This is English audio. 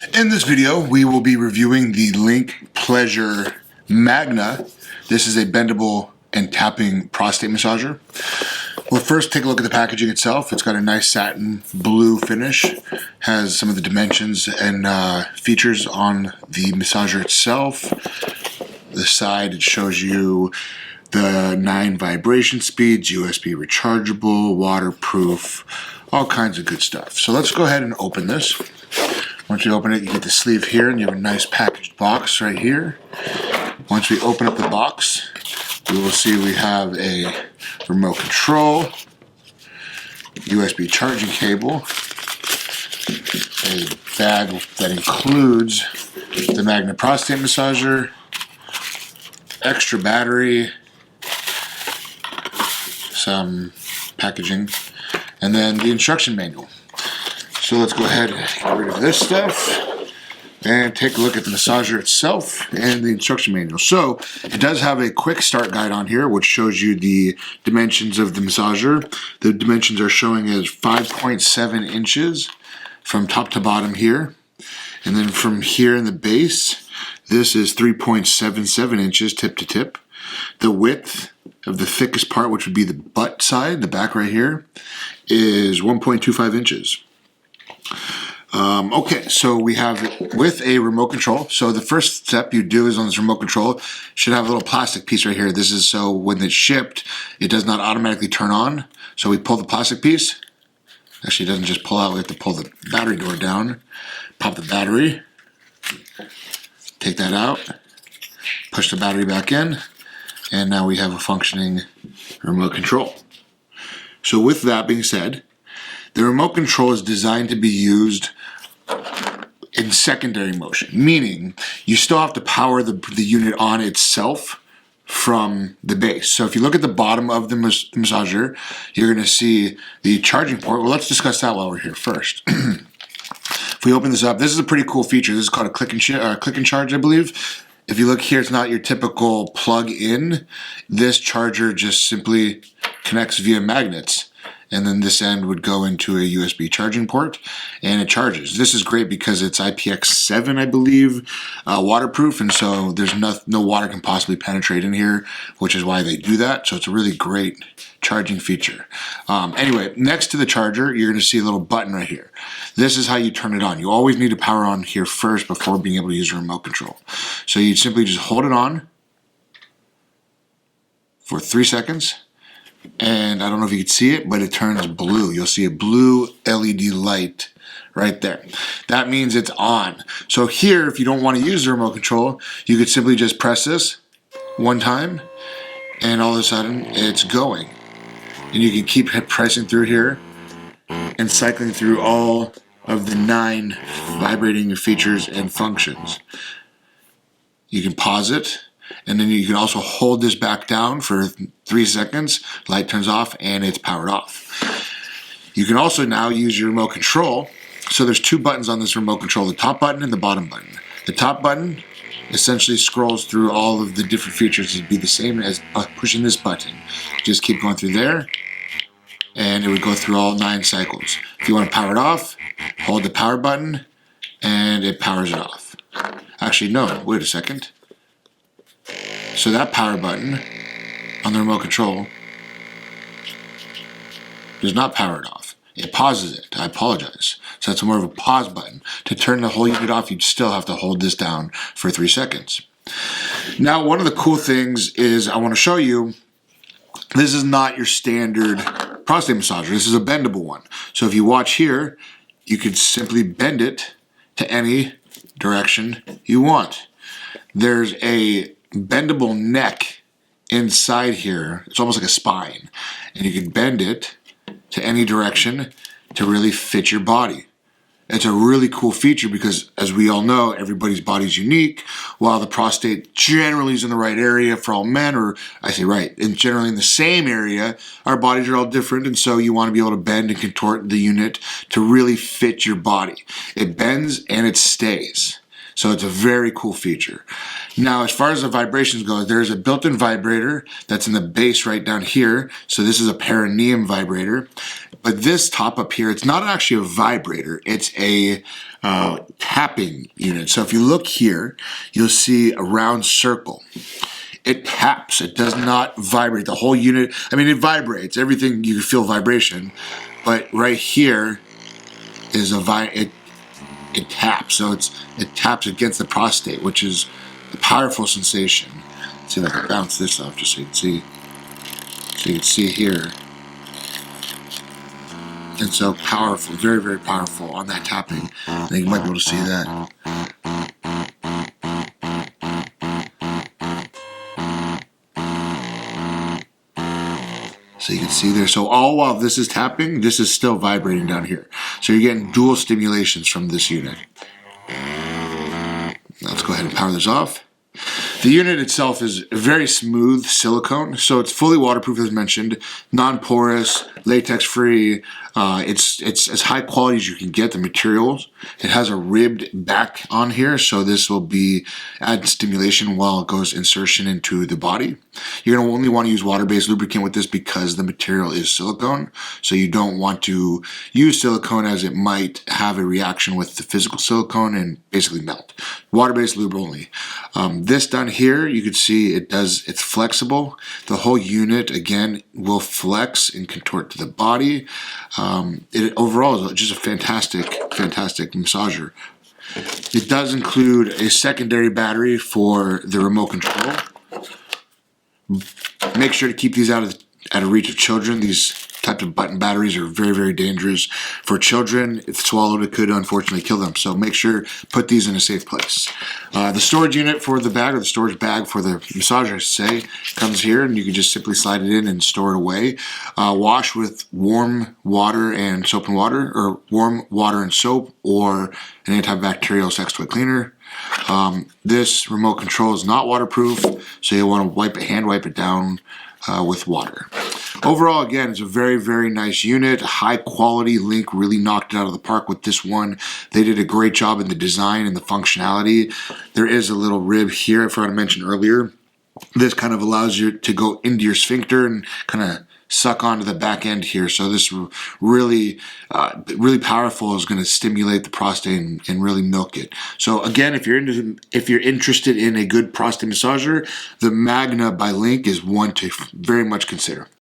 In this video, we will be reviewing the Lynk Magna. This is a bendable and tapping prostate massager. We'll first take a look at the packaging itself. It's got a nice satin blue finish, has some of the dimensions and features on the massager itself. The side, it shows you the 9 vibration speeds, USB rechargeable, waterproof, all kinds of good stuff. So let's go ahead and open this. Once you open it, you get the sleeve here, and you have a nice packaged box right here. Once we open up the box, we will see we have a remote control, USB charging cable, a bag that includes the Magna Prostate Massager, extra battery, some packaging, and then the instruction manual. So let's go ahead and get rid of this stuff and take a look at the massager itself and the instruction manual. So it does have a quick start guide on here, which shows you the dimensions of the massager. The dimensions are showing as 5.7 inches from top to bottom here. And then from here in the base, this is 3.77 inches tip to tip. The width of the thickest part, which would be the butt side, the back right here, is 1.25 inches. Okay, so we have it with a remote control. So the first step you do is on this remote control, should have a little plastic piece right here. This is so when it's shipped, it does not automatically turn on. So we pull the plastic piece. Actually, it doesn't just pull out. We have to pull the battery door down, pop the battery, take that out, push the battery back in, and now we have a functioning remote control. So with that being said, the remote control is designed to be used in secondary motion, meaning you still have to power the unit on itself from the base. So if you look at the bottom of the massager, you're going to see the charging port. Well, let's discuss that while we're here first. If we open this up, this is a pretty cool feature. This is called a click and charge, I believe. If you look here, it's not your typical plug-in. This charger just simply connects via magnets. And then this end would go into a USB charging port, and it charges. This is great because it's IPX7, I believe, waterproof, and so there's no water can possibly penetrate in here, which is why they do that. So it's a really great charging feature. Anyway, next to the charger, you're going to see a little button right here. This is how you turn it on. You always need to power on here first before being able to use a remote control. So you simply just hold it on for 3 seconds. And I don't know if you can see it, but it turns blue. You'll see a blue LED light right there. That means it's on. So here, if you don't want to use the remote control, you could simply just press this one time, and all of a sudden, it's going. And you can keep pressing through here and cycling through all of the 9 vibrating features and functions. You can pause it. And then you can also hold this back down for 3 seconds, light turns off, and it's powered off. You can also now use your remote control. So there's 2 buttons on this remote control, the top button and the bottom button. The top button essentially scrolls through all of the different features. It'd be the same as pushing this button. Just keep going through there, and it would go through all 9 cycles. If you want to power it off, hold the power button, and it powers it off. Actually, no, wait a second. So that power button on the remote control does not power it off. It pauses it. I apologize. So that's more of a pause button. To turn the whole unit off, you'd still have to hold this down for 3 seconds. Now, one of the cool things is I want to show you, this is not your standard prostate massager. This is a bendable one. So if you watch here, you could simply bend it to any direction you want. There's a bendable neck inside here. It's almost like a spine, and you can bend it to any direction to really fit your body. It's a really cool feature because, as we all know, everybody's body's unique. While the prostate generally is in the right area for all men, or I say right, and generally in the same area, our bodies are all different, and so you want to be able to bend and contort the unit to really fit your body. It bends and it stays. So it's a very cool feature. Now, as far as the vibrations go, there's a built-in vibrator that's in the base right down here. So this is a perineum vibrator. But this top up here, it's not actually a vibrator. It's a tapping unit. So if you look here, you'll see a round circle. It taps. It does not vibrate. The whole unit, I mean, it vibrates. Everything, you can feel vibration. But right here is it taps. So it taps against the prostate, which is a powerful sensation. Let's see if I can bounce this off just so you can see. So you can see here. And so powerful, very, very powerful on that tapping. I think you might be able to see that. So you can see there. So all while this is tapping, this is still vibrating down here. So you're getting dual stimulations from this unit. Now let's go ahead and power this off. The unit itself is very smooth silicone, so it's fully waterproof as mentioned, non-porous, latex-free. It's as high quality as you can get, the materials. It has a ribbed back on here, so this will add stimulation while it goes insertion into the body. You're going to only want to use water-based lubricant with this because the material is silicone, so you don't want to use silicone as it might have a reaction with the physical silicone and basically melt. Water-based lube only. This down here, you can see it's flexible. The whole unit, again, will flex and contort to the body. It overall is just a fantastic massager. It does include a secondary battery for the remote control. Make sure to keep these out of reach of children. These types of button batteries are very, very dangerous for children. If swallowed, it could unfortunately kill them. So make sure put these in a safe place. The storage unit for the bag, or the storage bag for the massager, I should say, comes here, and you can just simply slide it in and store it away. Wash with warm water and soap and water, or warm water and soap, or an antibacterial sex toy cleaner. This remote control is not waterproof, so you'll want to hand wipe it down with water. Overall, again, it's a very, very nice unit. High quality. Lynk really knocked it out of the park with this one. They did a great job in the design and the functionality. There is a little rib here, I forgot to mention earlier. This kind of allows you to go into your sphincter and kind of suck onto the back end here. So this really powerful, is going to stimulate the prostate and really milk it. So again, if you're interested in a good prostate massager, the Magna by Lynk is one to very much consider.